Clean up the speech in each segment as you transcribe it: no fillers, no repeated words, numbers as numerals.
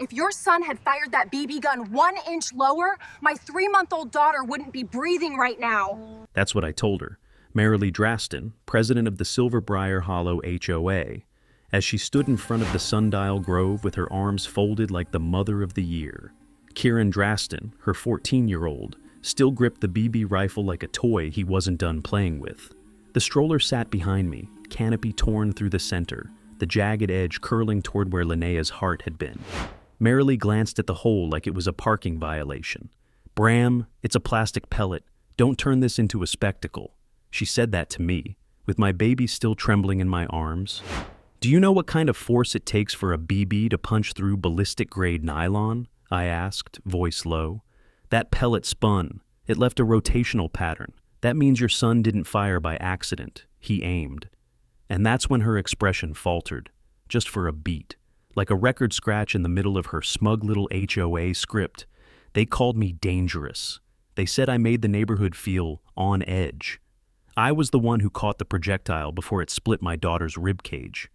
If your son had fired that BB gun 1 inch lower, my 3-month-old daughter wouldn't be breathing right now. That's what I told her. Marilee Draston, president of the Silverbriar Hollow HOA, as she stood in front of the sundial grove with her arms folded like the mother of the year. Karen Draston, her 14-year-old, still gripped the BB rifle like a toy he wasn't done playing with. The stroller sat behind me, canopy torn through the center, the jagged edge curling toward where Linnea's heart had been. Marilee glanced at the hole like it was a parking violation. "Bram, it's a plastic pellet. Don't turn this into a spectacle." She said that to me, with my baby still trembling in my arms. "Do you know what kind of force it takes for a BB to punch through ballistic-grade nylon?" I asked, voice low. "That pellet spun. It left a rotational pattern. That means your son didn't fire by accident. He aimed." And that's when her expression faltered, just for a beat. Like a record scratch in the middle of her smug little HOA script. They called me dangerous. They said I made the neighborhood feel on edge. I was the one who caught the projectile before it split my daughter's ribcage.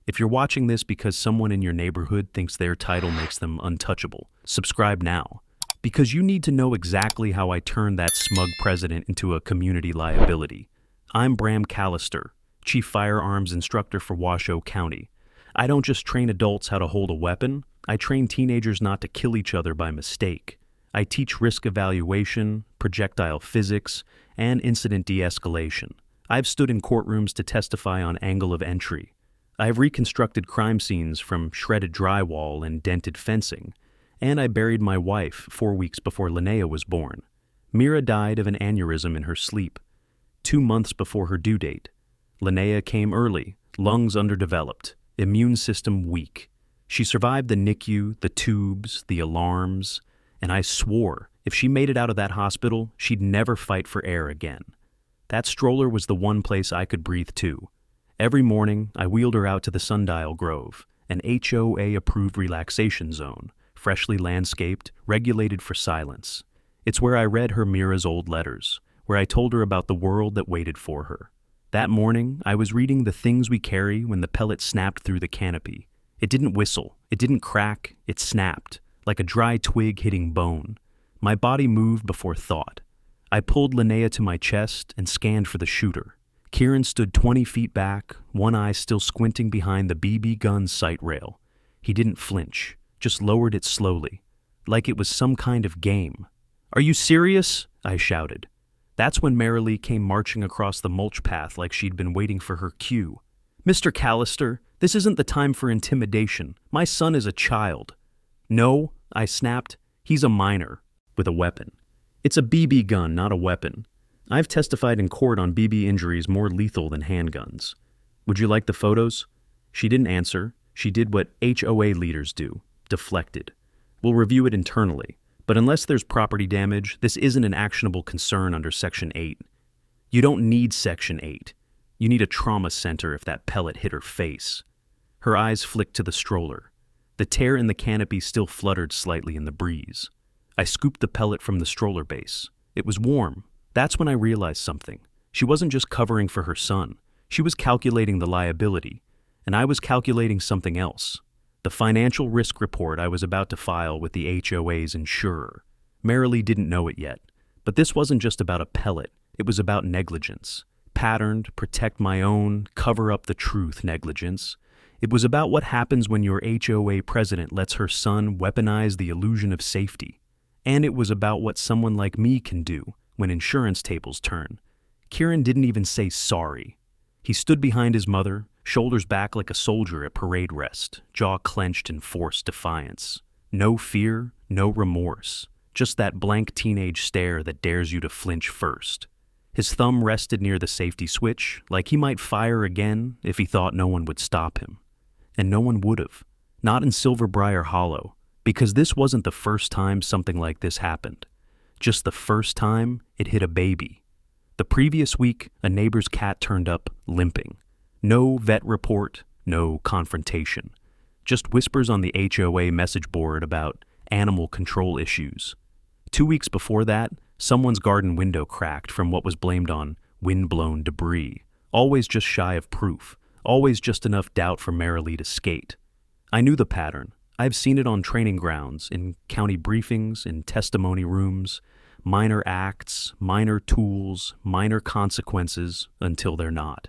If you're watching this because someone in your neighborhood thinks their title makes them untouchable, subscribe now. Because you need to know exactly how I turned that smug president into a community liability. I'm Bram Callister, Chief Firearms Instructor for Washoe County. I don't just train adults how to hold a weapon, I train teenagers not to kill each other by mistake. I teach risk evaluation, projectile physics, and incident de-escalation. I've stood in courtrooms to testify on angle of entry. I've reconstructed crime scenes from shredded drywall and dented fencing. And I buried my wife 4 weeks before Linnea was born. Mira died of an aneurysm in her sleep, 2 months before her due date. Linnea came early, lungs underdeveloped, immune system weak. She survived the NICU, the tubes, the alarms, and I swore if she made it out of that hospital, she'd never fight for air again. That stroller was the one place I could breathe too. Every morning, I wheeled her out to the Sundial Grove, an HOA-approved relaxation zone, freshly landscaped, regulated for silence. It's where I read her Mira's old letters, where I told her about the world that waited for her. That morning, I was reading The Things We Carry when the pellet snapped through the canopy. It didn't whistle, it didn't crack, it snapped, like a dry twig hitting bone. My body moved before thought. I pulled Linnea to my chest and scanned for the shooter. Kieran stood 20 feet back, one eye still squinting behind the BB gun sight rail. He didn't flinch, just lowered it slowly, like it was some kind of game. "Are you serious?" I shouted. That's when Marilee came marching across the mulch path like she'd been waiting for her cue. "Mr. Callister, this isn't the time for intimidation. My son is a child." "No," I snapped. "He's a minor, with a weapon. It's a BB gun, not a weapon. I've testified in court on BB injuries more lethal than handguns. Would you like the photos?" She didn't answer. She did what HOA leaders do, deflected. "We'll review it internally. But unless there's property damage, this isn't an actionable concern under Section 8. You don't need Section 8. You need a trauma center if that pellet hit her face." Her eyes flicked to the stroller. The tear in the canopy still fluttered slightly in the breeze. I scooped the pellet from the stroller base. It was warm. That's when I realized something. She wasn't just covering for her son. She was calculating the liability. And I was calculating something else. The financial risk report I was about to file with the HOA's insurer. Marilee didn't know it yet, but this wasn't just about a pellet. It was about negligence. Patterned, protect my own, cover up the truth negligence. It was about what happens when your HOA president lets her son weaponize the illusion of safety. And it was about what someone like me can do when insurance tables turn. Kieran didn't even say sorry. He stood behind his mother, shoulders back like a soldier at parade rest, jaw clenched in forced defiance. No fear, no remorse, just that blank teenage stare that dares you to flinch first. His thumb rested near the safety switch, like he might fire again if he thought no one would stop him. And no one would have. Not in Silverbriar Hollow, because this wasn't the first time something like this happened. Just the first time it hit a baby. The previous week, a neighbor's cat turned up limping. No vet report, no confrontation. Just whispers on the HOA message board about animal control issues. 2 weeks before that, someone's garden window cracked from what was blamed on wind-blown debris. Always just shy of proof. Always just enough doubt for Marilee to skate. I knew the pattern. I've seen it on training grounds, in county briefings, in testimony rooms, minor acts, minor tools, minor consequences until they're not.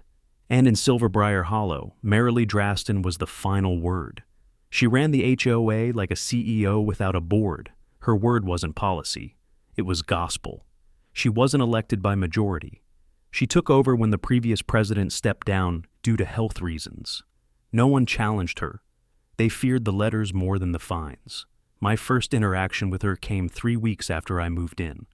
And in Silverbriar Hollow, Marilee Draston was the final word. She ran the HOA like a CEO without a board. Her word wasn't policy. It was gospel. She wasn't elected by majority. She took over when the previous president stepped down due to health reasons. No one challenged her. They feared the letters more than the fines. My first interaction with her came 3 weeks after I moved in.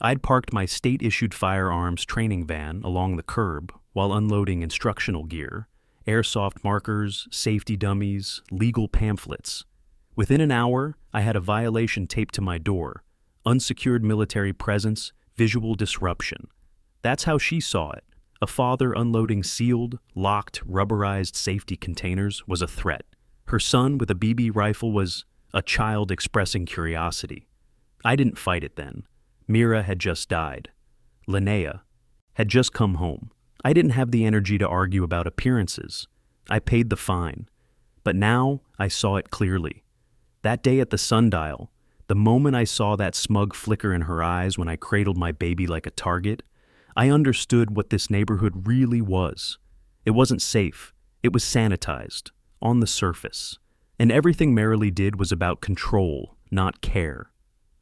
I'd parked my state-issued firearms training van along the curb while unloading instructional gear, airsoft markers, safety dummies, legal pamphlets. Within an hour, I had a violation taped to my door: unsecured military presence, visual disruption. That's how she saw it. A father unloading sealed, locked, rubberized safety containers was a threat. Her son with a BB rifle was a child expressing curiosity. I didn't fight it then. Mira had just died. Linnea had just come home. I didn't have the energy to argue about appearances. I paid the fine. But now I saw it clearly. That day at the sundial, the moment I saw that smug flicker in her eyes when I cradled my baby like a target, I understood what this neighborhood really was. It wasn't safe. It was sanitized, on the surface. And everything Marilee did was about control, not care.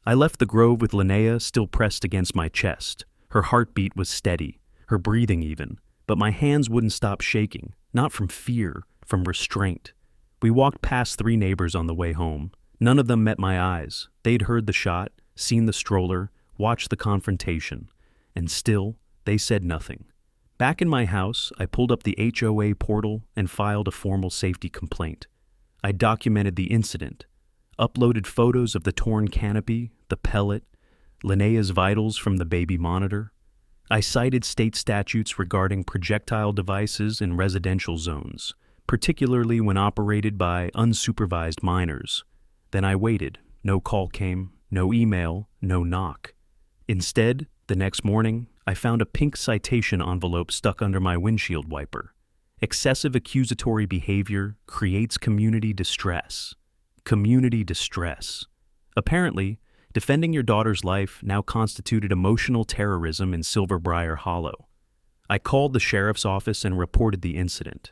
I left the Grove with Linnea still pressed against my chest. Her heartbeat was steady, her breathing even, but my hands wouldn't stop shaking, not from fear, from restraint. We walked past 3 neighbors on the way home. None of them met my eyes. They'd heard the shot, seen the stroller, watched the confrontation, and still, they said nothing. Back in my house, I pulled up the HOA portal and filed a formal safety complaint. I documented the incident, uploaded photos of the torn canopy, the pellet, Linnea's vitals from the baby monitor. I cited state statutes regarding projectile devices in residential zones, particularly when operated by unsupervised minors. Then I waited. No call came, no email, no knock. Instead, the next morning, I found a pink citation envelope stuck under my windshield wiper. Excessive accusatory behavior creates community distress. Community distress. Apparently, defending your daughter's life now constituted emotional terrorism in Silverbriar Hollow. I called the sheriff's office and reported the incident.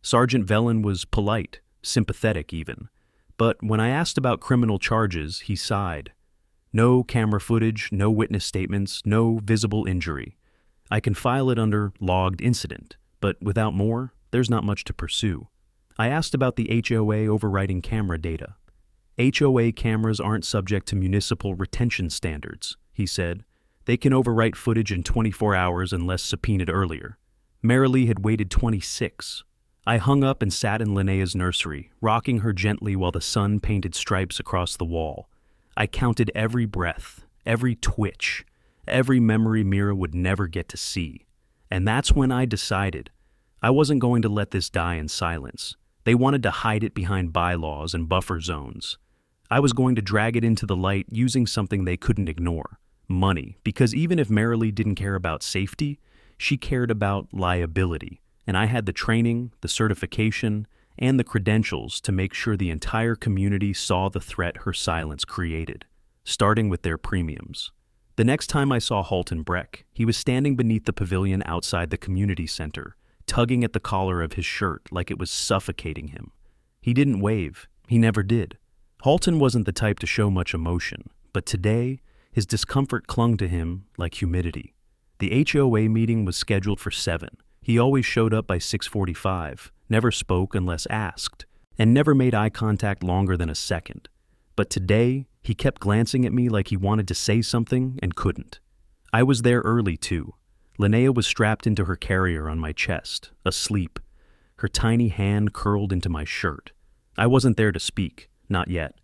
Sergeant Vellon was polite, sympathetic even. But when I asked about criminal charges, he sighed. No camera footage, no witness statements, no visible injury. I can file it under logged incident, but without more, there's not much to pursue. I asked about the HOA overriding camera data. HOA cameras aren't subject to municipal retention standards, he said. They can overwrite footage in 24 hours unless subpoenaed earlier. Marilee had waited 26. I hung up and sat in Linnea's nursery, rocking her gently while the sun painted stripes across the wall. I counted every breath, every twitch, every memory Mira would never get to see. And that's when I decided I wasn't going to let this die in silence. They wanted to hide it behind bylaws and buffer zones. I was going to drag it into the light using something they couldn't ignore: money, because even if Marilee didn't care about safety, she cared about liability, and I had the training, the certification, and the credentials to make sure the entire community saw the threat her silence created, starting with their premiums. The next time I saw Halton Breck, he was standing beneath the pavilion outside the community center, tugging at the collar of his shirt like it was suffocating him. He didn't wave. He never did. Halton wasn't the type to show much emotion, but today, his discomfort clung to him like humidity. The HOA meeting was scheduled for 7. He always showed up by 6:45, never spoke unless asked, and never made eye contact longer than a second. But today, he kept glancing at me like he wanted to say something and couldn't. I was there early, too. Linnea was strapped into her carrier on my chest, asleep, her tiny hand curled into my shirt. I wasn't there to speak, not yet.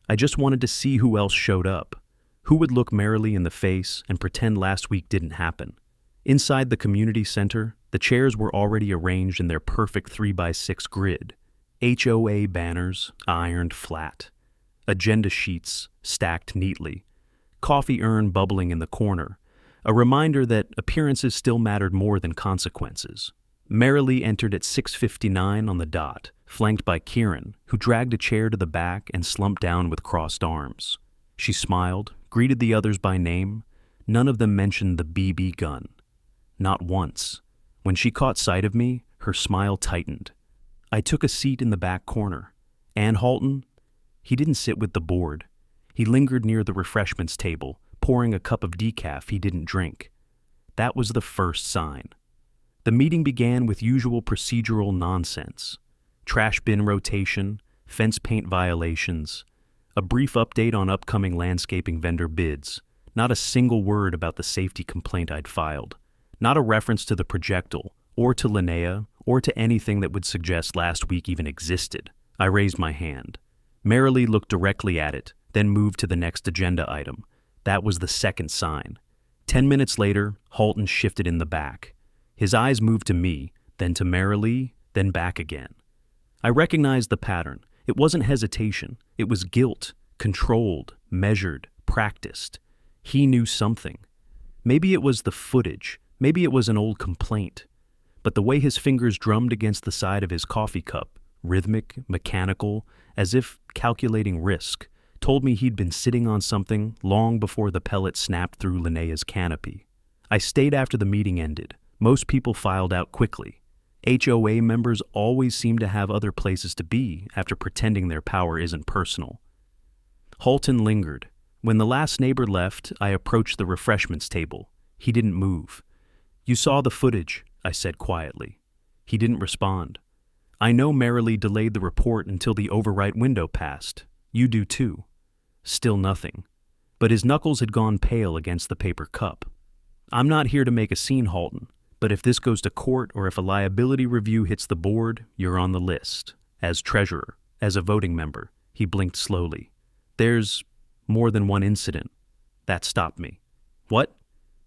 I just wanted to see who else showed up. Who would look Marilee in the face and pretend last week didn't happen? Inside the community center, the chairs were already arranged in their perfect 3x6 grid. HOA banners, ironed flat. Agenda sheets, stacked neatly. Coffee urn bubbling in the corner. A reminder that appearances still mattered more than consequences. Marilee entered at 6:59 on the dot, flanked by Karen, who dragged a chair to the back and slumped down with crossed arms. She smiled, greeted the others by name. None of them mentioned the BB gun. Not once. When she caught sight of me, her smile tightened. I took a seat in the back corner. Ann Halton? He didn't sit with the board. He lingered near the refreshments table, pouring a cup of decaf he didn't drink. That was the first sign. The meeting began with usual procedural nonsense. Trash bin rotation, fence paint violations, a brief update on upcoming landscaping vendor bids, not a single word about the safety complaint I'd filed, not a reference to the projectile, or to Linnea, or to anything that would suggest last week even existed. I raised my hand. Marilee looked directly at it, then moved to the next agenda item. That was the second sign. 10 minutes later, Halton shifted in the back. His eyes moved to me, then to Marilee, then back again. I recognized the pattern. It wasn't hesitation. It was guilt, controlled, measured, practiced. He knew something. Maybe it was the footage. Maybe it was an old complaint. But the way his fingers drummed against the side of his coffee cup, rhythmic, mechanical, as if calculating risk, told me he'd been sitting on something long before the pellet snapped through Linnea's canopy. I stayed after the meeting ended. Most people filed out quickly. HOA members always seem to have other places to be after pretending their power isn't personal. Halton lingered. When the last neighbor left, I approached the refreshments table. He didn't move. "You saw the footage," I said quietly. He didn't respond. "I know Marilee delayed the report until the overwrite window passed. You do too." Still nothing. But his knuckles had gone pale against the paper cup. "I'm not here to make a scene, Halton. But if this goes to court or if a liability review hits the board, you're on the list. As treasurer, as a voting member." He blinked slowly. "There's more than one incident." That stopped me. "What?"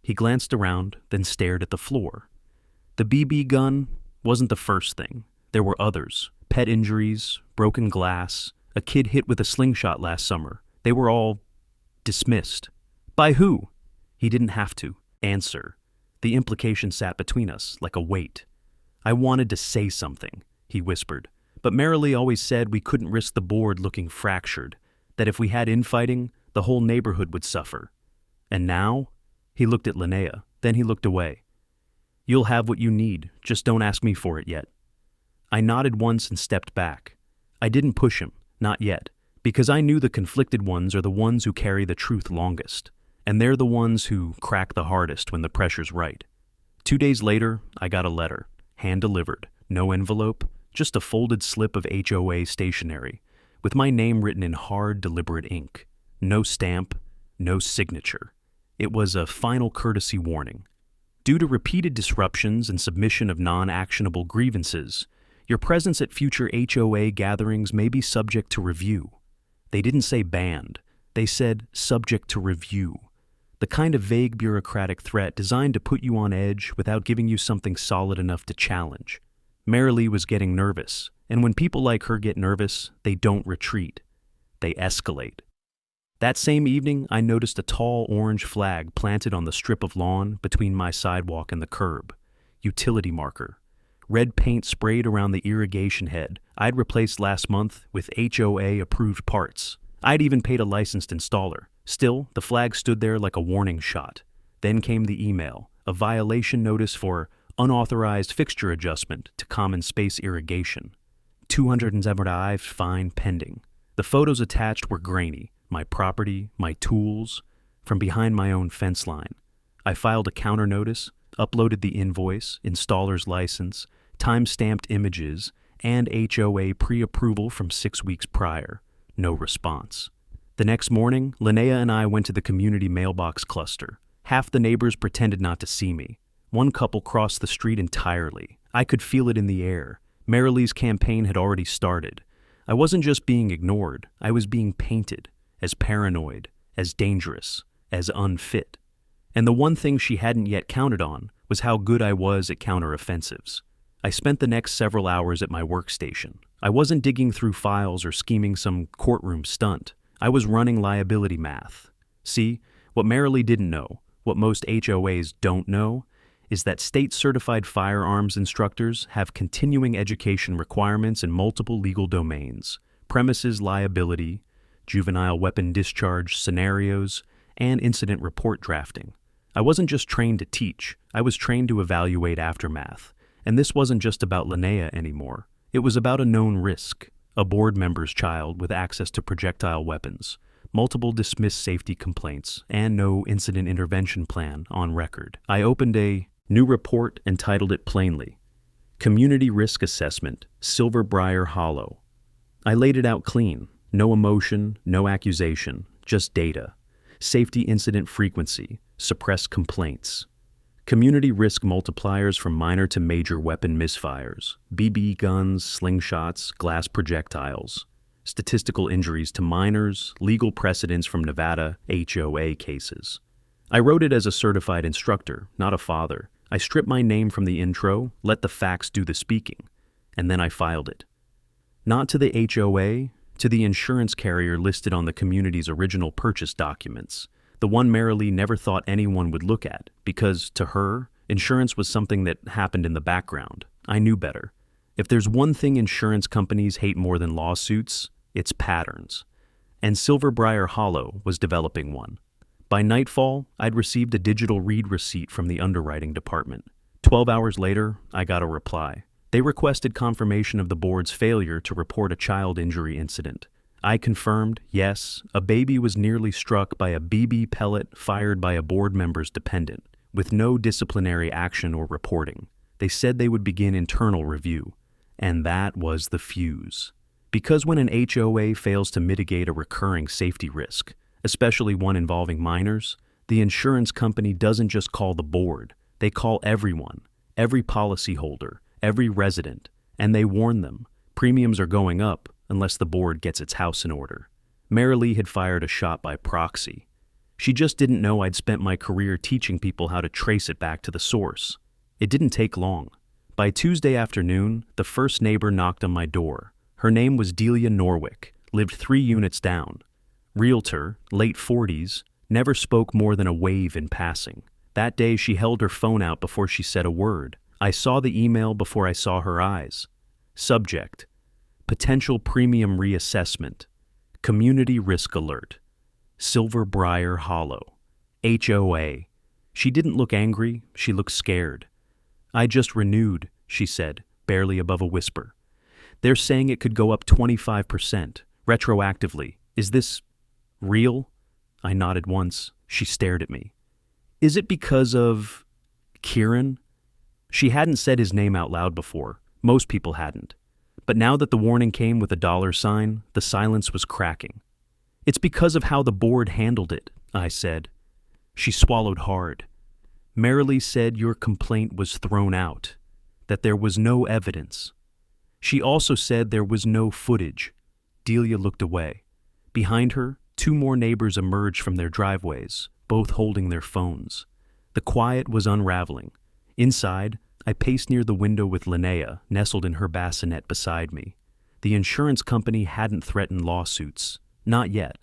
He glanced around, then stared at the floor. The BB gun wasn't the first thing. There were others. Pet injuries, broken glass, a kid hit with a slingshot last summer. They were all dismissed. By who? He didn't have to answer. The implication sat between us like a weight. "I wanted to say something," he whispered, "but Marilee always said we couldn't risk the board looking fractured, that if we had infighting, the whole neighborhood would suffer. And now?" He looked at Linnea, then he looked away. "You'll have what you need, just don't ask me for it yet." I nodded once and stepped back. I didn't push him, not yet, because I knew the conflicted ones are the ones who carry the truth longest. And they're the ones who crack the hardest when the pressure's right. 2 days later, I got a letter, hand-delivered, no envelope, just a folded slip of HOA stationery, with my name written in hard, deliberate ink. No stamp, no signature. It was a final courtesy warning. Due to repeated disruptions and submission of non-actionable grievances, your presence at future HOA gatherings may be subject to review. They didn't say banned. They said subject to review. The kind of vague bureaucratic threat designed to put you on edge without giving you something solid enough to challenge. Marilee was getting nervous, and when people like her get nervous, they don't retreat. They escalate. That same evening, I noticed a tall orange flag planted on the strip of lawn between my sidewalk and the curb. Utility marker. Red paint sprayed around the irrigation head I'd replaced last month with HOA-approved parts. I'd even paid a licensed installer. Still, the flag stood there like a warning shot. Then came the email, a violation notice for unauthorized fixture adjustment to common space irrigation. 275 fine pending. The photos attached were grainy. My property, my tools, from behind my own fence line. I filed a counter notice, uploaded the invoice, installer's license, time-stamped images, and HOA pre-approval from 6 weeks prior. No response. The next morning, Linnea and I went to the community mailbox cluster. Half the neighbors pretended not to see me. One couple crossed the street entirely. I could feel it in the air. Marilee's campaign had already started. I wasn't just being ignored. I was being painted as paranoid, as dangerous, as unfit. And the one thing she hadn't yet counted on was how good I was at counteroffensives. I spent the next several hours at my workstation. I wasn't digging through files or scheming some courtroom stunt. I was running liability math. See, what Marilee didn't know, what most HOAs don't know, is that state-certified firearms instructors have continuing education requirements in multiple legal domains: premises liability, juvenile weapon discharge scenarios, and incident report drafting. I wasn't just trained to teach, I was trained to evaluate aftermath. And this wasn't just about Linnea anymore. It was about a known risk: a board member's child with access to projectile weapons, multiple dismissed safety complaints, and no incident intervention plan on record. I opened a new report and titled it plainly: Community Risk Assessment, Silverbriar Hollow. I laid it out clean: no emotion, no accusation, just data. Safety incident frequency, suppressed complaints. Community risk multipliers from minor to major weapon misfires, BB guns, slingshots, glass projectiles. Statistical injuries to minors, legal precedents from Nevada HOA cases. I wrote it as a certified instructor, not a father. I stripped my name from the intro, let the facts do the speaking, and then I filed it. Not to the HOA, to the insurance carrier listed on the community's original purchase documents, the one Marilee never thought anyone would look at, because, to her, insurance was something that happened in the background. I knew better. If there's one thing insurance companies hate more than lawsuits, it's patterns. And Silverbriar Hollow was developing one. By nightfall, I'd received a digital read receipt from the underwriting department. 12 hours later, I got a reply. They requested confirmation of the board's failure to report a child injury incident. I confirmed, yes, a baby was nearly struck by a BB pellet fired by a board member's dependent, with no disciplinary action or reporting. They said they would begin internal review. And that was the fuse. Because when an HOA fails to mitigate a recurring safety risk, especially one involving minors, the insurance company doesn't just call the board. They call everyone, every policyholder, every resident, and they warn them. Premiums are going up unless the board gets its house in order. Marilee had fired a shot by proxy. She just didn't know I'd spent my career teaching people how to trace it back to the source. It didn't take long. By Tuesday afternoon, the first neighbor knocked on my door. Her name was Delia Norwick, lived 3 units down. Realtor, late 40s, never spoke more than a wave in passing. That day she held her phone out before she said a word. I saw the email before I saw her eyes. Subject: Potential Premium Reassessment. Community Risk Alert. Silverbriar Hollow. HOA. She didn't look angry, she looked scared. I just renewed, she said, barely above a whisper. They're saying it could go up 25%, retroactively. Is this real? I nodded once. She stared at me. Is it because of Kieran? She hadn't said his name out loud before. Most people hadn't. But now that the warning came with a $sign, the silence was cracking. It's because of how the board handled it, I said. She swallowed hard. Marilee said your complaint was thrown out, that there was no evidence. She also said there was no footage. Delia looked away. Behind her, 2 more neighbors emerged from their driveways, both holding their phones. The quiet was unraveling. Inside, I paced near the window with Linnea, nestled in her bassinet beside me. The insurance company hadn't threatened lawsuits. Not yet.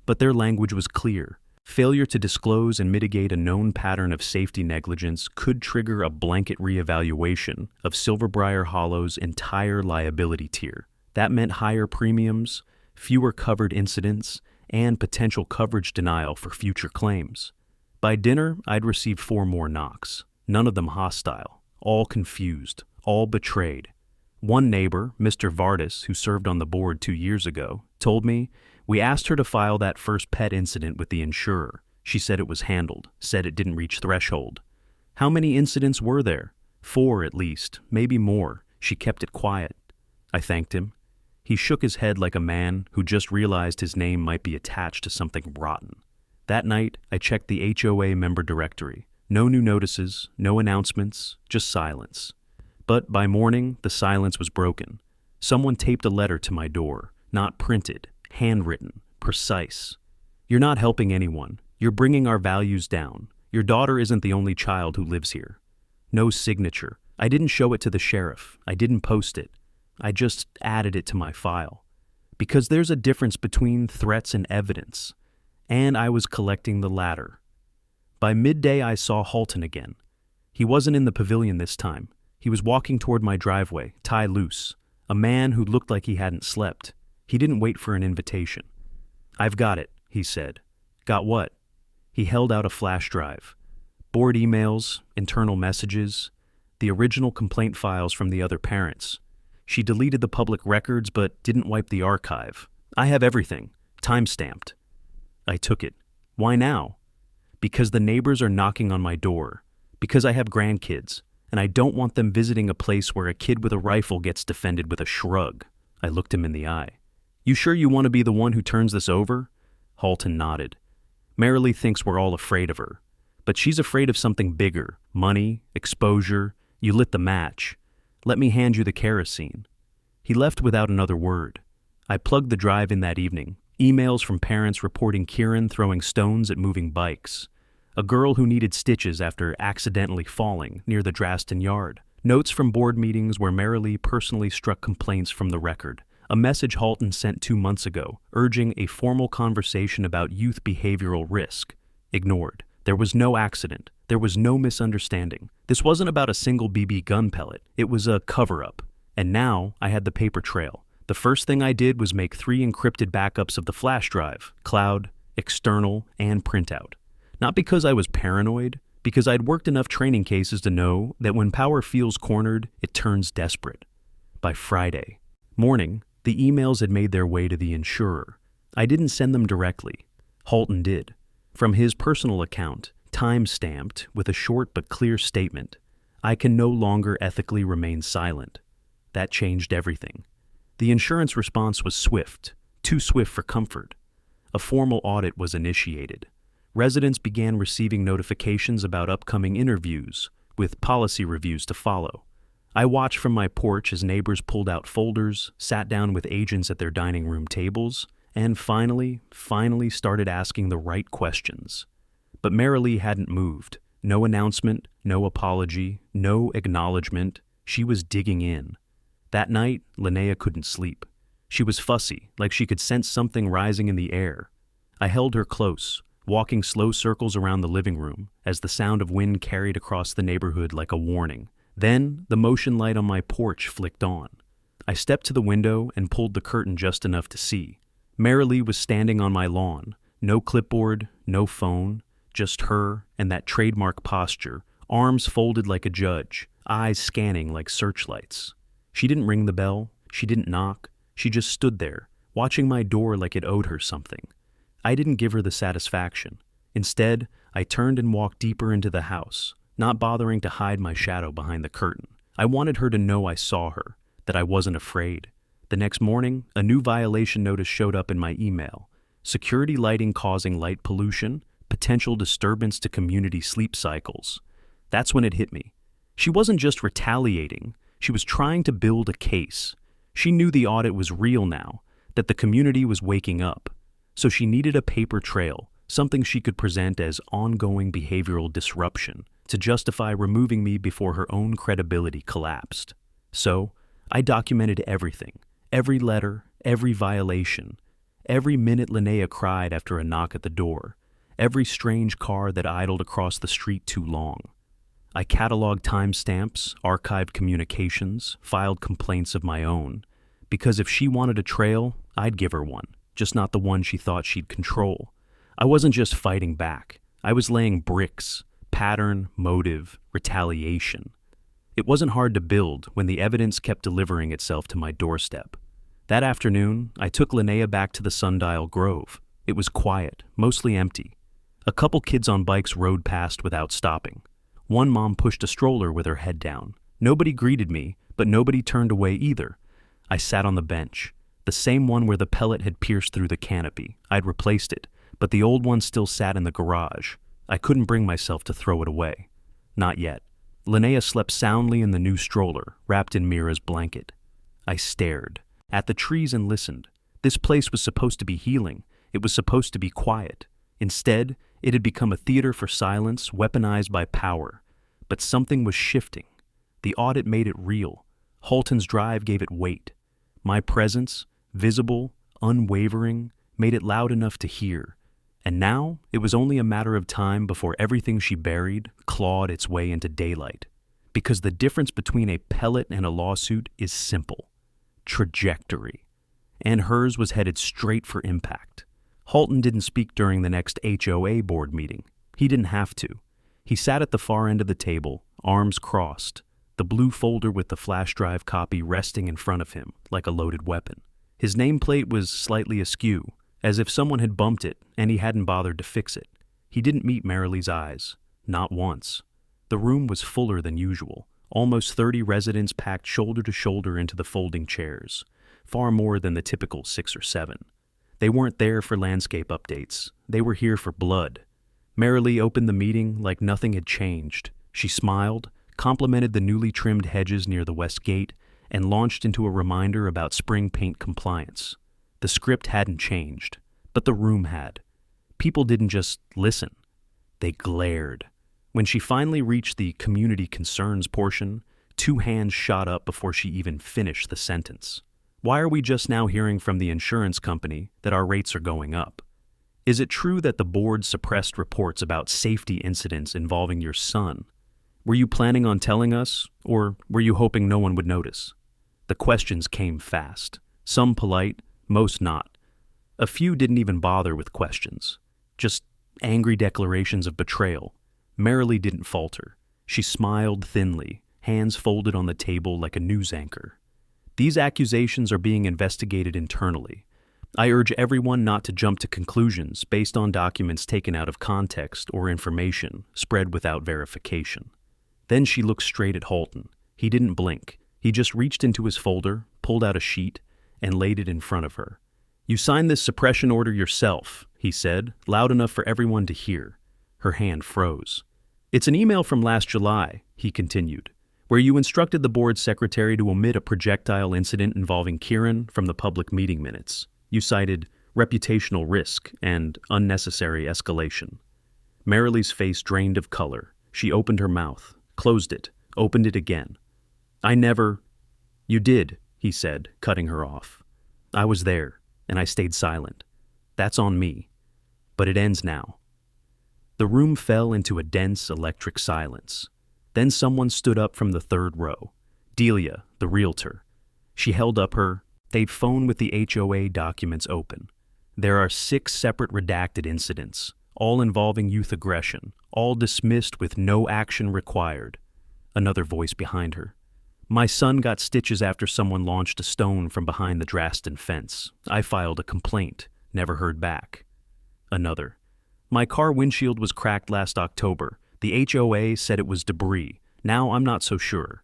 But their language was clear. Failure to disclose and mitigate a known pattern of safety negligence could trigger a blanket reevaluation of Silverbriar Hollow's entire liability tier. That meant higher premiums, fewer covered incidents, and potential coverage denial for future claims. By dinner, I'd received 4 more knocks, none of them hostile, all confused, all betrayed. One neighbor, Mr. Vardis, who served on the board 2 years ago, told me, "We asked her to file that first pet incident with the insurer. She said it was handled, said it didn't reach threshold." How many incidents were there? 4 at least, maybe more. She kept it quiet. I thanked him. He shook his head like a man who just realized his name might be attached to something rotten. That night, I checked the HOA member directory. No new notices, no announcements, just silence. But by morning, the silence was broken. Someone taped a letter to my door, not printed, handwritten, precise. "You're not helping anyone. You're bringing our values down. Your daughter isn't the only child who lives here." No signature. I didn't show it to the sheriff. I didn't post it. I just added it to my file. Because there's a difference between threats and evidence. And I was collecting the latter. By midday, I saw Halton again. He wasn't in the pavilion this time. He was walking toward my driveway, tie loose. A man who looked like he hadn't slept. He didn't wait for an invitation. "I've got it," he said. "Got what?" He held out a flash drive. Board emails, internal messages, the original complaint files from the other parents. She deleted the public records but didn't wipe the archive. "I have everything, time-stamped." I took it. "Why now?" "Because the neighbors are knocking on my door. Because I have grandkids, and I don't want them visiting a place where a kid with a rifle gets defended with a shrug." I looked him in the eye. "You sure you want to be the one who turns this over?" Halton nodded. "Marilee thinks we're all afraid of her. But she's afraid of something bigger. Money, exposure. You lit the match. Let me hand you the kerosene." He left without another word. I plugged the drive in that evening. Emails from parents reporting Karen throwing stones at moving bikes. A girl who needed stitches after accidentally falling near the Draston yard. Notes from board meetings where Marilee personally struck complaints from the record. A message Halton sent 2 months ago, urging a formal conversation about youth behavioral risk. Ignored. There was no accident. There was no misunderstanding. This wasn't about a single BB gun pellet. It was a cover-up. And now I had the paper trail. The first thing I did was make 3 encrypted backups of the flash drive, cloud, external, and printout. Not because I was paranoid, because I'd worked enough training cases to know that when power feels cornered, it turns desperate. By Friday morning, the emails had made their way to the insurer. I didn't send them directly. Halton did. From his personal account, time-stamped with a short but clear statement, "I can no longer ethically remain silent." That changed everything. The insurance response was swift, too swift for comfort. A formal audit was initiated. Residents began receiving notifications about upcoming interviews, with policy reviews to follow. I watched from my porch as neighbors pulled out folders, sat down with agents at their dining room tables, and finally started asking the right questions. But Marilee hadn't moved. No announcement, no apology, no acknowledgement. She was digging in. That night, Linnea couldn't sleep. She was fussy, like she could sense something rising in the air. I held her close, walking slow circles around the living room as the sound of wind carried across the neighborhood like a warning. Then, the motion light on my porch flicked on. I stepped to the window and pulled the curtain just enough to see. Marilee was standing on my lawn. No clipboard, no phone, just her and that trademark posture, arms folded like a judge, eyes scanning like searchlights. She didn't ring the bell. She didn't knock. She just stood there, watching my door like it owed her something. I didn't give her the satisfaction. Instead, I turned and walked deeper into the house, not bothering to hide my shadow behind the curtain. I wanted her to know I saw her, that I wasn't afraid. The next morning, a new violation notice showed up in my email. Security lighting causing light pollution, potential disturbance to community sleep cycles. That's when it hit me. She wasn't just retaliating. She was trying to build a case. She knew the audit was real now, that the community was waking up. So she needed a paper trail, something she could present as ongoing behavioral disruption, to justify removing me before her own credibility collapsed. So, I documented everything, every letter, every violation, every minute Linnea cried after a knock at the door, every strange car that idled across the street too long. I cataloged timestamps, archived communications, filed complaints of my own, because if she wanted a trail, I'd give her one, just not the one she thought she'd control. I wasn't just fighting back. I was laying bricks, pattern, motive, retaliation. It wasn't hard to build when the evidence kept delivering itself to my doorstep. That afternoon, I took Linnea back to the Sundial Grove. It was quiet, mostly empty. A couple kids on bikes rode past without stopping. One mom pushed a stroller with her head down. Nobody greeted me, but nobody turned away either. I sat on the bench, the same one where the pellet had pierced through the canopy. I'd replaced it, but the old one still sat in the garage. I couldn't bring myself to throw it away. Not yet. Linnea slept soundly in the new stroller, wrapped in Mira's blanket. I stared at the trees and listened. This place was supposed to be healing. It was supposed to be quiet. Instead, it had become a theater for silence, weaponized by power. But something was shifting. The audit made it real. Halton's drive gave it weight. My presence, visible, unwavering, made it loud enough to hear. And now it was only a matter of time before everything she buried clawed its way into daylight. Because the difference between a pellet and a lawsuit is simple: trajectory. And hers was headed straight for impact. Halton didn't speak during the next HOA board meeting. He didn't have to. He sat at the far end of the table, arms crossed, the blue folder with the flash drive copy resting in front of him like a loaded weapon. His nameplate was slightly askew, as if someone had bumped it and he hadn't bothered to fix it. He didn't meet Marilee's eyes, not once. The room was fuller than usual. Almost 30 residents packed shoulder to shoulder into the folding chairs, far more than the typical 6 or 7. They weren't there for landscape updates. They were here for blood. Marilee opened the meeting like nothing had changed. She smiled, complimented the newly trimmed hedges near the west gate, and launched into a reminder about spring paint compliance. The script hadn't changed, but the room had. People didn't just listen. They glared. When she finally reached the community concerns portion, 2 hands shot up before she even finished the sentence. Why are we just now hearing from the insurance company that our rates are going up? Is it true that the board suppressed reports about safety incidents involving your son? Were you planning on telling us, or were you hoping no one would notice? The questions came fast, some polite, most not. A few didn't even bother with questions, just angry declarations of betrayal. Marilee didn't falter. She smiled thinly, hands folded on the table like a news anchor. These accusations are being investigated internally. I urge everyone not to jump to conclusions based on documents taken out of context or information spread without verification. Then she looked straight at Halton. He didn't blink. He just reached into his folder, pulled out a sheet, and laid it in front of her. "You signed this suppression order yourself," he said, loud enough for everyone to hear. Her hand froze. "It's an email from last July," he continued, "where you instructed the board secretary to omit a projectile incident involving Karen from the public meeting minutes. You cited reputational risk and unnecessary escalation." Marilee's face drained of color. She opened her mouth, closed it, opened it again. "I never—" "You did," he said, cutting her off. "I was there, and I stayed silent. That's on me. But it ends now." The room fell into a dense electric silence. Then someone stood up from the third row. Delia, the realtor. She held up her phone with the HOA documents open. "There are 6 separate redacted incidents, all involving youth aggression, all dismissed with no action required." Another voice behind her. "My son got stitches after someone launched a stone from behind the Draston fence. I filed a complaint, never heard back." Another. "My car windshield was cracked last October. The HOA said it was debris. Now I'm not so sure."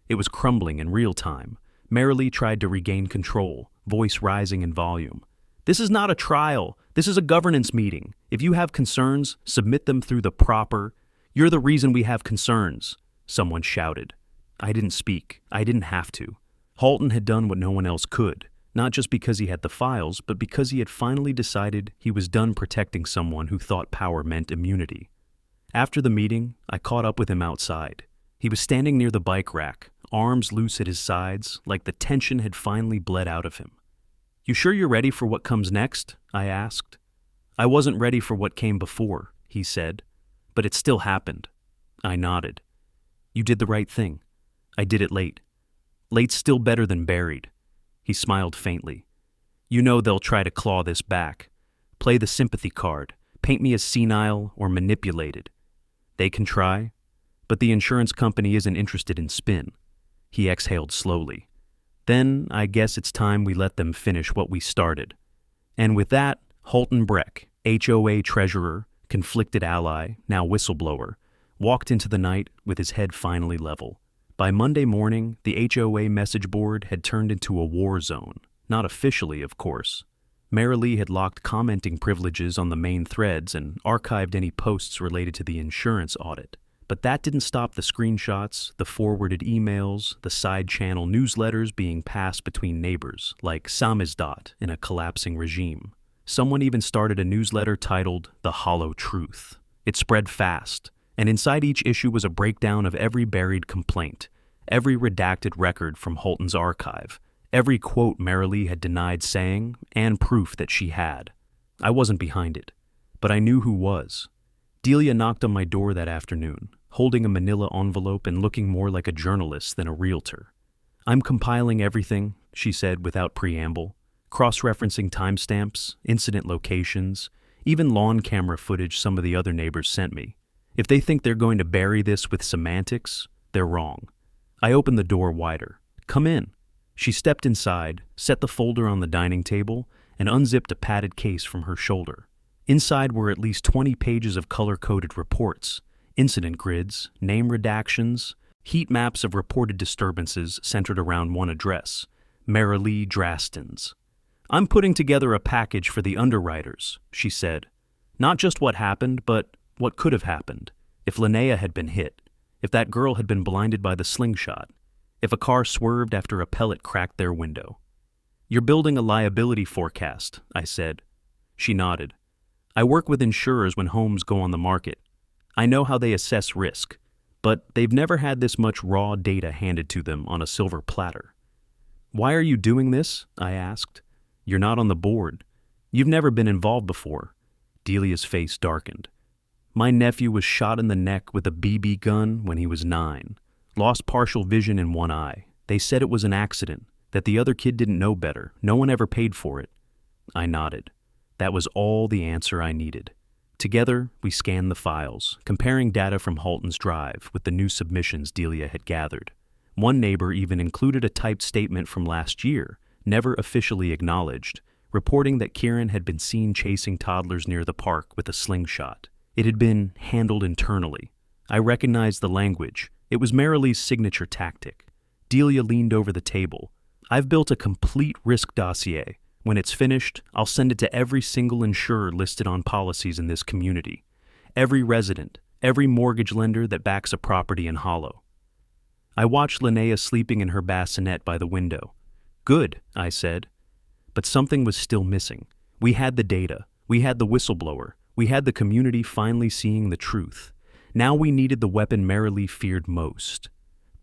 It was crumbling in real time. Marilee tried to regain control, voice rising in volume. "This is not a trial. This is a governance meeting. If you have concerns, submit them through the proper—" "You're the reason we have concerns," someone shouted. I didn't speak. I didn't have to. Halton had done what no one else could, not just because he had the files, but because he had finally decided he was done protecting someone who thought power meant immunity. After the meeting, I caught up with him outside. He was standing near the bike rack, arms loose at his sides, like the tension had finally bled out of him. "You sure you're ready for what comes next?" I asked. "I wasn't ready for what came before," he said, "but it still happened." I nodded. "You did the right thing." "I did it late." "Late's still better than buried." He smiled faintly. "You know they'll try to claw this back. Play the sympathy card, paint me as senile or manipulated. They can try, but the insurance company isn't interested in spin." He exhaled slowly. "Then I guess it's time we let them finish what we started." And with that, Halton Breck, HOA treasurer, conflicted ally, now whistleblower, walked into the night with his head finally level. By Monday morning, the HOA message board had turned into a war zone. Not officially, of course. Marilee had locked commenting privileges on the main threads and archived any posts related to the insurance audit. But that didn't stop the screenshots, the forwarded emails, the side-channel newsletters being passed between neighbors, like samizdat in a collapsing regime. Someone even started a newsletter titled The Hollow Truth. It spread fast, and inside each issue was a breakdown of every buried complaint, every redacted record from Halton's archive, every quote Marilee had denied saying, and proof that she had. I wasn't behind it. but I knew who was. Delia knocked on my door that afternoon, holding a manila envelope and looking more like a journalist than a realtor. "I'm compiling everything," she said without preamble, cross-referencing timestamps, incident locations, even lawn camera footage some of the other neighbors sent me. If they think they're going to bury this with semantics, they're wrong. I opened the door wider. "Come in." She stepped inside, set the folder on the dining table, and unzipped a padded case from her shoulder. Inside were at least 20 pages of color-coded reports, incident grids, name redactions, heat maps of reported disturbances centered around one address, Marilee Draston's. "I'm putting together a package for the underwriters," she said. "Not just what happened, but what could have happened. If Linnea had been hit, if that girl had been blinded by the slingshot, if a car swerved after a pellet cracked their window." "You're building a liability forecast," I said. She nodded. "I work with insurers when homes go on the market. I know how they assess risk, but they've never had this much raw data handed to them on a silver platter." "Why are you doing this?" I asked. "You're not on the board. You've never been involved before." Delia's face darkened. "My nephew was shot in the neck with a BB gun when he was 9. Lost partial vision in one eye. They said it was an accident, that the other kid didn't know better. No one ever paid for it." I nodded. That was all the answer I needed. Together, we scanned the files, comparing data from Halton's drive with the new submissions Delia had gathered. One neighbor even included a typed statement from last year, never officially acknowledged, reporting that Karen had been seen chasing toddlers near the park with a slingshot. It had been handled internally. I recognized the language. It was Marilee's signature tactic. Delia leaned over the table. "I've built a complete risk dossier. When it's finished, I'll send it to every single insurer listed on policies in this community. Every resident, every mortgage lender that backs a property in Hollow." I watched Linnea sleeping in her bassinet by the window. "Good," I said. But something was still missing. We had the data. We had the whistleblower. We had the community finally seeing the truth. Now we needed the weapon Marilee feared most.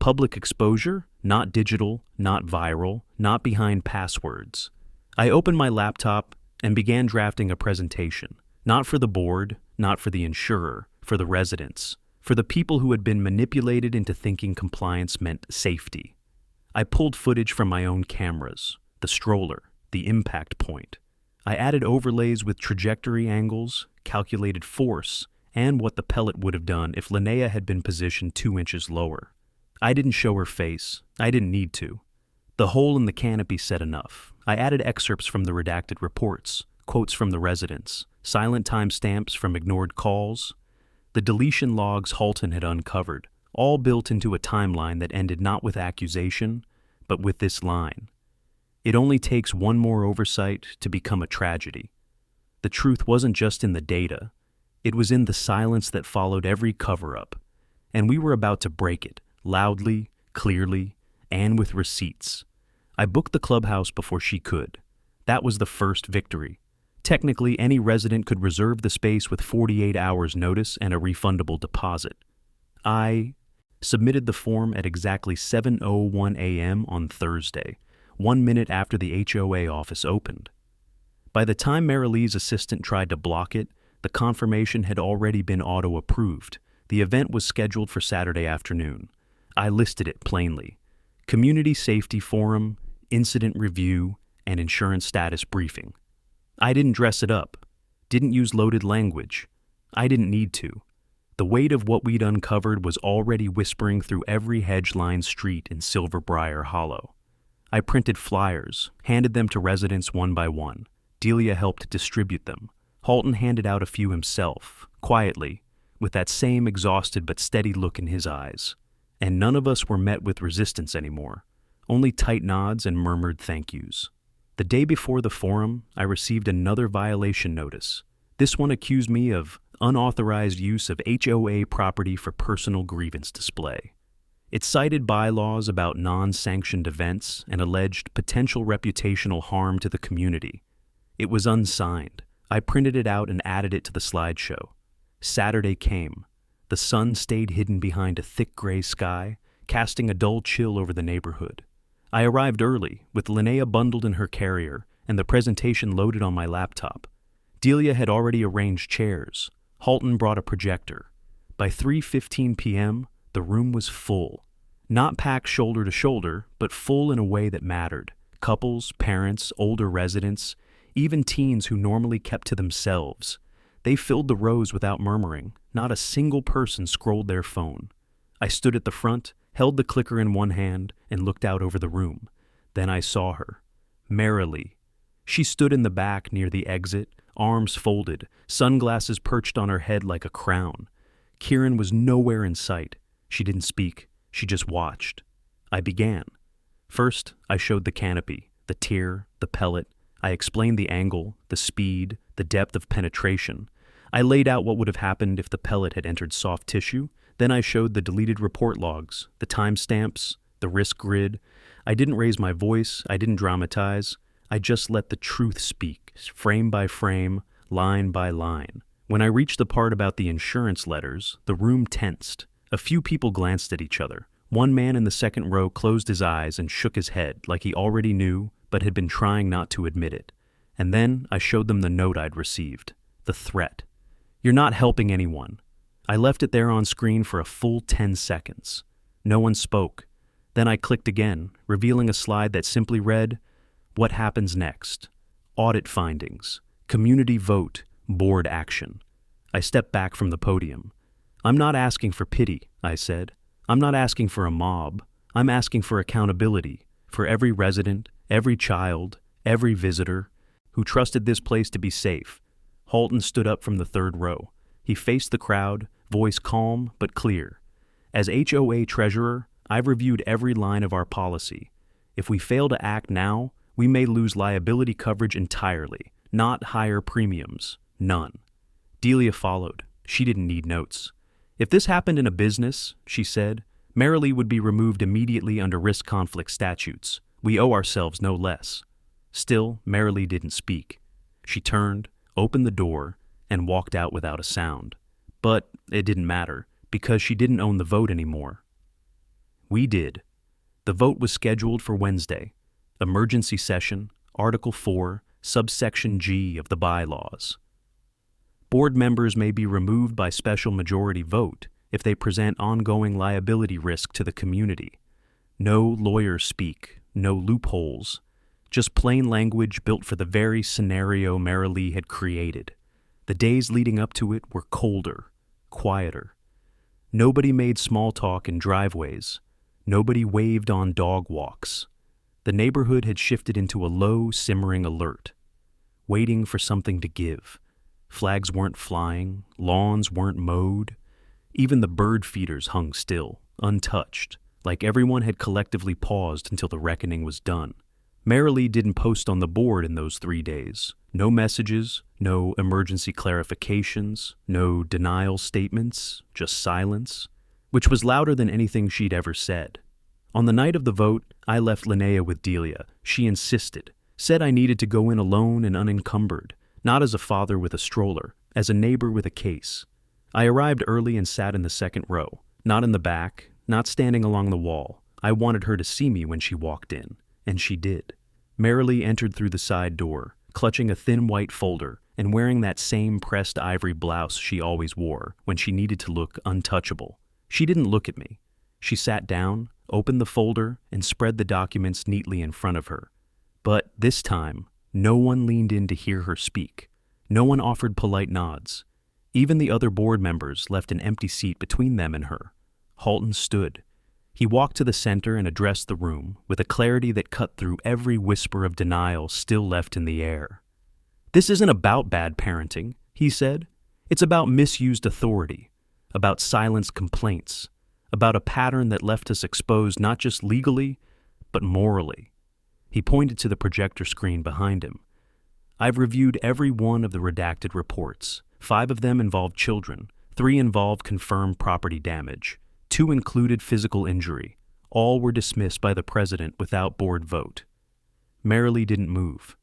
Public exposure, not digital, not viral, not behind passwords. I opened my laptop and began drafting a presentation, not for the board, not for the insurer, for the residents, for the people who had been manipulated into thinking compliance meant safety. I pulled footage from my own cameras, the stroller, the impact point. I added overlays with trajectory angles, calculated force, and what the pellet would have done if Linnea had been positioned 2 inches lower. I didn't show her face. I didn't need to. The hole in the canopy said enough. I added excerpts from the redacted reports, quotes from the residents, silent timestamps from ignored calls, the deletion logs Halton had uncovered, all built into a timeline that ended not with accusation, but with this line: "It only takes one more oversight to become a tragedy." The truth wasn't just in the data. It was in the silence that followed every cover-up, and we were about to break it, loudly, clearly, and with receipts. I booked the clubhouse before she could. That was the first victory. Technically, any resident could reserve the space with 48 hours notice and a refundable deposit. I submitted the form at exactly 7:01 a.m. on Thursday, 1 minute after the HOA office opened. By the time Marilee's assistant tried to block it, the confirmation had already been auto-approved. The event was scheduled for Saturday afternoon. I listed it plainly: Community Safety Forum, Incident Review, and Insurance Status Briefing. I didn't dress it up, didn't use loaded language. I didn't need to. The weight of what we'd uncovered was already whispering through every hedge-lined street in Silverbriar Hollow. I printed flyers, handed them to residents one by one. Delia helped distribute them. Halton handed out a few himself, quietly, with that same exhausted but steady look in his eyes. And none of us were met with resistance anymore, only tight nods and murmured thank yous. The day before the forum, I received another violation notice. This one accused me of unauthorized use of HOA property for personal grievance display. It cited bylaws about non-sanctioned events and alleged potential reputational harm to the community. It was unsigned. I printed it out and added it to the slideshow. Saturday came. The sun stayed hidden behind a thick gray sky, casting a dull chill over the neighborhood. I arrived early, with Linnea bundled in her carrier and the presentation loaded on my laptop. Delia had already arranged chairs. Halton brought a projector. By 3:15 p.m., the room was full. Not packed shoulder to shoulder, but full in a way that mattered. Couples, parents, older residents, even teens who normally kept to themselves. They filled the rows without murmuring. Not a single person scrolled their phone. I stood at the front, held the clicker in one hand, and looked out over the room. Then I saw her. Merrily. She stood in the back near the exit, arms folded, sunglasses perched on her head like a crown. Karen was nowhere in sight. She didn't speak. She just watched. I began. First, I showed the canopy, the tier, the pellet. I explained the angle, the speed, the depth of penetration. I laid out what would have happened if the pellet had entered soft tissue. Then I showed the deleted report logs, the timestamps, the risk grid. I didn't raise my voice. I didn't dramatize. I just let the truth speak, frame by frame, line by line. When I reached the part about the insurance letters, the room tensed. A few people glanced at each other. One man in the second row closed his eyes and shook his head like he already knew, but had been trying not to admit it. And then I showed them the note I'd received, the threat. "You're not helping anyone." I left it there on screen for a full 10 seconds. No one spoke. Then I clicked again, revealing a slide that simply read, "What happens next? Audit findings, community vote, board action." I stepped back from the podium. "I'm not asking for pity," I said. "I'm not asking for a mob. I'm asking for accountability, for every resident, every child, every visitor who trusted this place to be safe." Halton stood up from the third row. He faced the crowd, voice calm but clear. "As HOA treasurer, I've reviewed every line of our policy. If we fail to act now, we may lose liability coverage entirely, not higher premiums. None." Delia followed. She didn't need notes. "If this happened in a business," she said, "Merrily would be removed immediately under risk conflict statutes. We owe ourselves no less." Still, Merrily didn't speak. She turned, opened the door, and walked out without a sound. But it didn't matter, because she didn't own the vote anymore. We did. The vote was scheduled for Wednesday. Emergency session, Article 4, subsection G of the bylaws. Board members may be removed by special majority vote if they present ongoing liability risk to the community. No lawyers speak, no loopholes, just plain language built for the very scenario Merrily had created. The days leading up to it were colder, quieter. Nobody made small talk in driveways. Nobody waved on dog walks. The neighborhood had shifted into a low, simmering alert, waiting for something to give. Flags weren't flying, lawns weren't mowed. Even the bird feeders hung still, untouched, like everyone had collectively paused until the reckoning was done. Merrily didn't post on the board in those 3 days. No messages, no emergency clarifications, no denial statements, just silence, which was louder than anything she'd ever said. On the night of the vote, I left Linnea with Delia. She insisted, said I needed to go in alone and unencumbered, not as a father with a stroller, as a neighbor with a case. I arrived early and sat in the second row, not in the back, not standing along the wall. I wanted her to see me when she walked in, and she did. Merrily entered through the side door, clutching a thin white folder and wearing that same pressed ivory blouse she always wore when she needed to look untouchable. She didn't look at me. She sat down, opened the folder, and spread the documents neatly in front of her. But this time, no one leaned in to hear her speak. No one offered polite nods. Even the other board members left an empty seat between them and her. Halton stood. He walked to the center and addressed the room with a clarity that cut through every whisper of denial still left in the air. "This isn't about bad parenting," he said. "It's about misused authority, about silenced complaints, about a pattern that left us exposed not just legally, but morally." He pointed to the projector screen behind him. "I've reviewed every one of the redacted reports. 5 of them involved children. 3 involved confirmed property damage. 2 included physical injury. All were dismissed by the president without board vote." Merrily didn't move.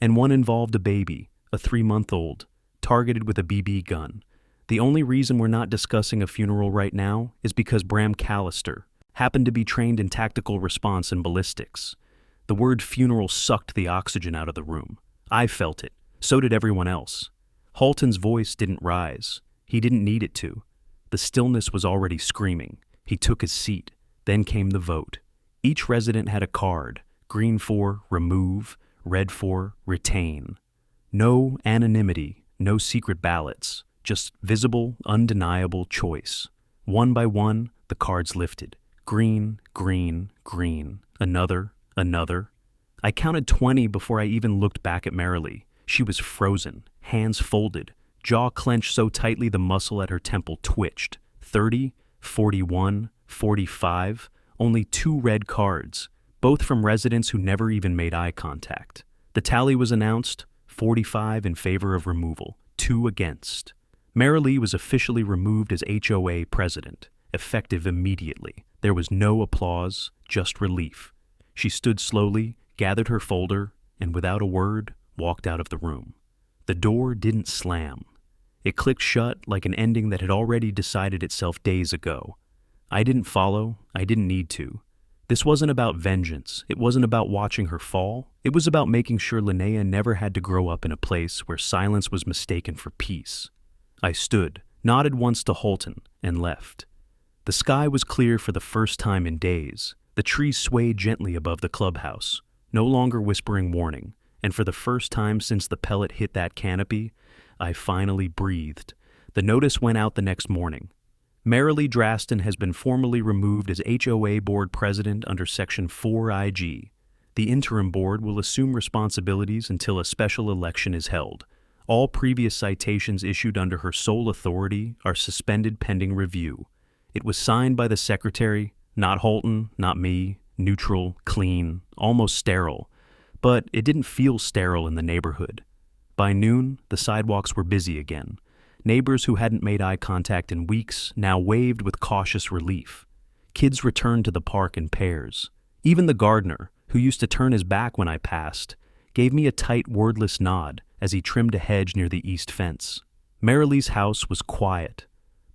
"And 1 involved a baby, a 3-month-old, targeted with a BB gun. The only reason we're not discussing a funeral right now is because Bram Callister happened to be trained in tactical response and ballistics." The word funeral sucked the oxygen out of the room. I felt it. So did everyone else. Halton's voice didn't rise. He didn't need it to. The stillness was already screaming. He took his seat. Then came the vote. Each resident had a card, green for remove, red for retain. No anonymity, no secret ballots, just visible, undeniable choice. One by one, the cards lifted. Green, green, green. Another, another. I counted 20 before I even looked back at Marilee. She was frozen, hands folded, jaw clenched so tightly the muscle at her temple twitched. 30, 41, 45, only 2 red cards, both from residents who never even made eye contact. The tally was announced, 45 in favor of removal, 2 against. Marilee was officially removed as HOA president, effective immediately. There was no applause, just relief. She stood slowly, gathered her folder, and without a word, walked out of the room. The door didn't slam. It clicked shut like an ending that had already decided itself days ago. I didn't follow. I didn't need to. This wasn't about vengeance. It wasn't about watching her fall. It was about making sure Linnea never had to grow up in a place where silence was mistaken for peace. I stood, nodded once to Halton, and left. The sky was clear for the first time in days. The trees swayed gently above the clubhouse, no longer whispering warning, and for the first time since the pellet hit that canopy, I finally breathed. The notice went out the next morning. Marilee Draston has been formally removed as HOA Board President under Section 4 IG. The interim board will assume responsibilities until a special election is held. All previous citations issued under her sole authority are suspended pending review. It was signed by the secretary, not Halton, not me, neutral, clean, almost sterile. But it didn't feel sterile in the neighborhood. By noon, the sidewalks were busy again. Neighbors who hadn't made eye contact in weeks now waved with cautious relief. Kids returned to the park in pairs. Even the gardener, who used to turn his back when I passed, gave me a tight, wordless nod as he trimmed a hedge near the east fence. Marilee's house was quiet.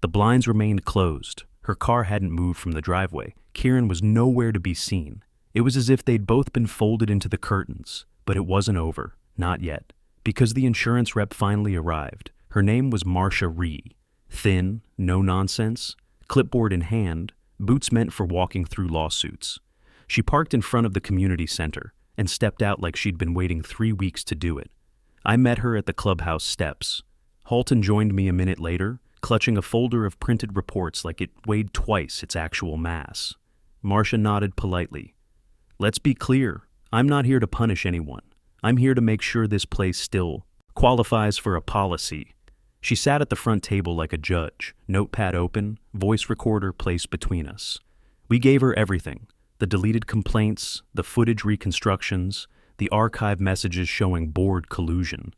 The blinds remained closed. Her car hadn't moved from the driveway. Karen was nowhere to be seen. It was as if they'd both been folded into the curtains. But it wasn't over. Not yet. Because the insurance rep finally arrived. Her name was Marcia Ree. Thin, no nonsense, clipboard in hand, boots meant for walking through lawsuits. She parked in front of the community center and stepped out like she'd been waiting 3 weeks to do it. I met her at the clubhouse steps. Halton joined me a minute later, clutching a folder of printed reports like it weighed twice its actual mass. Marcia nodded politely. Let's be clear, I'm not here to punish anyone. I'm here to make sure this place still qualifies for a policy. She sat at the front table like a judge, notepad open, voice recorder placed between us. We gave her everything, the deleted complaints, the footage reconstructions, the archive messages showing board collusion.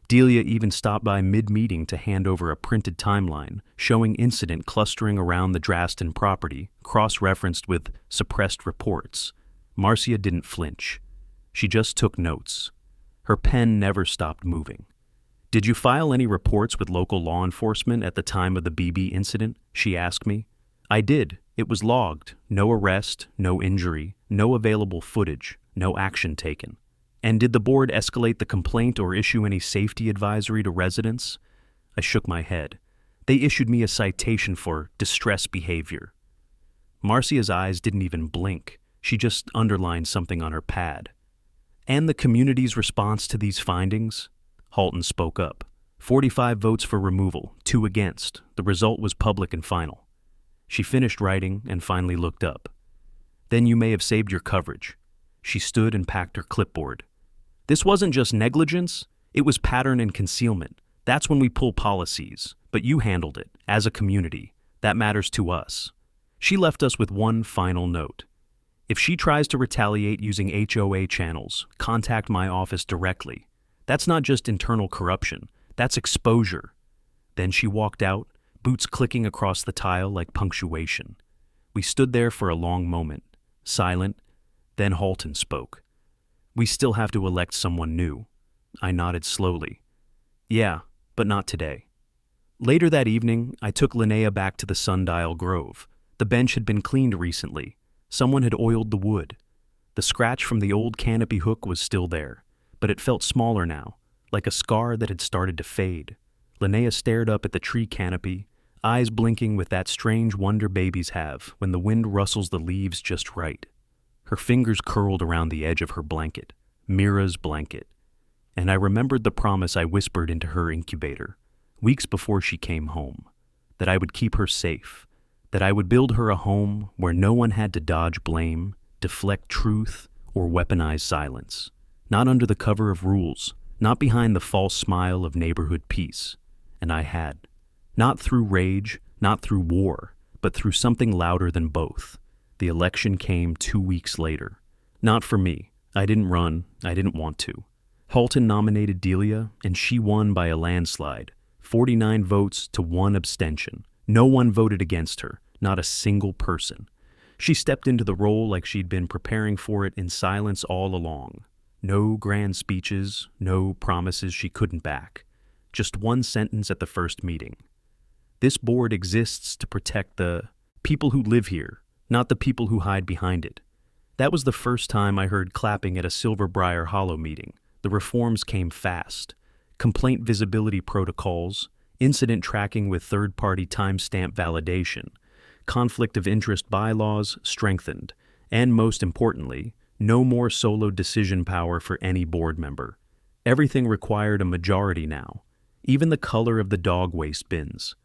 Delia even stopped by mid-meeting to hand over a printed timeline showing incident clustering around the Draston property, cross-referenced with suppressed reports. Marcia didn't flinch. She just took notes. Her pen never stopped moving. Did you file any reports with local law enforcement at the time of the BB incident? She asked me. I did. It was logged. No arrest, no injury, no available footage, no action taken. And did the board escalate the complaint or issue any safety advisory to residents? I shook my head. They issued me a citation for distress behavior. Marcia's eyes didn't even blink. She just underlined something on her pad. And the community's response to these findings? Halton spoke up. 45 votes for removal, 2 against. The result was public and final. She finished writing and finally looked up. Then you may have saved your coverage. She stood and packed her clipboard. This wasn't just negligence, it was pattern and concealment. That's when we pull policies. But you handled it, as a community. That matters to us. She left us with one final note. If she tries to retaliate using HOA channels, contact my office directly. That's not just internal corruption, that's exposure. Then she walked out, boots clicking across the tile like punctuation. We stood there for a long moment, silent. Then Halton spoke. We still have to elect someone new. I nodded slowly. Yeah, but not today. Later that evening, I took Linnea back to the Sundial Grove. The bench had been cleaned recently. Someone had oiled the wood. The scratch from the old canopy hook was still there, but it felt smaller now, like a scar that had started to fade. Linnea stared up at the tree canopy, eyes blinking with that strange wonder babies have when the wind rustles the leaves just right. Her fingers curled around the edge of her blanket, Mira's blanket, and I remembered the promise I whispered into her incubator, weeks before she came home, that I would keep her safe, that I would build her a home where no one had to dodge blame, deflect truth, or weaponize silence, not under the cover of rules, not behind the false smile of neighborhood peace. And I had. Not through rage, not through war, but through something louder than both. The election came 2 weeks later. Not for me. I didn't run. I didn't want to. Halton nominated Delia, and she won by a landslide. 49 votes to 1 abstention. No one voted against her, not a single person. She stepped into the role like she'd been preparing for it in silence all along. No grand speeches, no promises she couldn't back. Just one sentence at the first meeting. This board exists to protect the people who live here, not the people who hide behind it. That was the first time I heard clapping at a Silverbriar Hollow meeting. The reforms came fast. Complaint visibility protocols, incident tracking with third-party timestamp validation, conflict of interest bylaws strengthened, and most importantly, no more solo decision power for any board member. Everything required a majority now, even the color of the dog waste bins.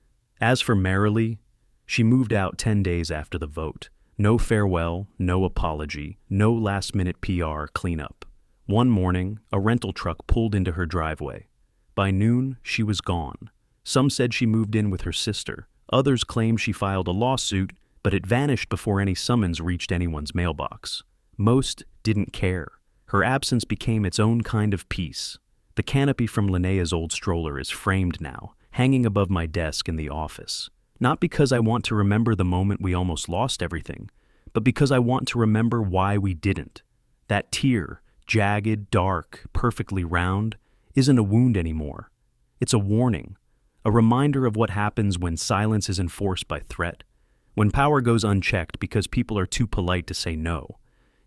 As for Marilee, she moved out 10 days after the vote. No farewell, no apology, no last-minute PR cleanup. One morning, a rental truck pulled into her driveway. By noon, she was gone. Some said she moved in with her sister. Others claimed she filed a lawsuit, but it vanished before any summons reached anyone's mailbox. Most didn't care. Her absence became its own kind of peace. The canopy from Linnea's old stroller is framed now, hanging above my desk in the office. Not because I want to remember the moment we almost lost everything, but because I want to remember why we didn't. That tear, jagged, dark, perfectly round, isn't a wound anymore. It's a warning, a reminder of what happens when silence is enforced by threat, when power goes unchecked because people are too polite to say no.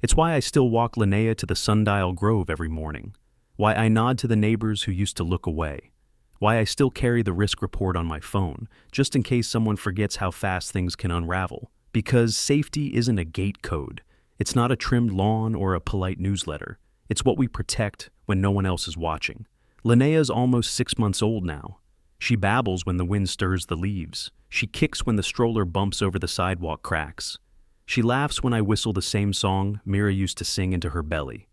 It's why I still walk Linnea to the Sundial Grove every morning, why I nod to the neighbors who used to look away, why I still carry the risk report on my phone, just in case someone forgets how fast things can unravel. Because safety isn't a gate code. It's not a trimmed lawn or a polite newsletter. It's what we protect when no one else is watching. Linnea's almost 6 months old now. She babbles when the wind stirs the leaves. She kicks when the stroller bumps over the sidewalk cracks. She laughs when I whistle the same song Mira used to sing into her belly.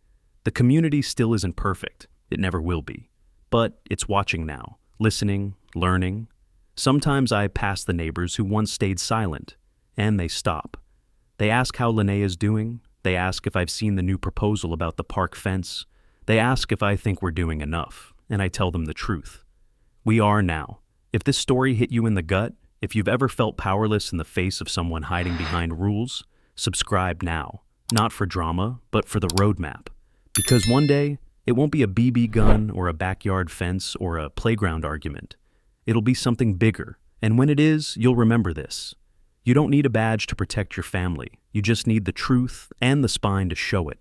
The community still isn't perfect. It never will be. But it's watching now, listening, learning. Sometimes I pass the neighbors who once stayed silent, and they stop. They ask how Linnea's doing. They ask if I've seen the new proposal about the park fence. They ask if I think we're doing enough, and I tell them the truth. We are now. If this story hit you in the gut, if you've ever felt powerless in the face of someone hiding behind rules, subscribe now. Not for drama, but for the roadmap. Because one day, it won't be a BB gun or a backyard fence or a playground argument. It'll be something bigger, and when it is, you'll remember this. You don't need a badge to protect your family. You just need the truth and the spine to show it.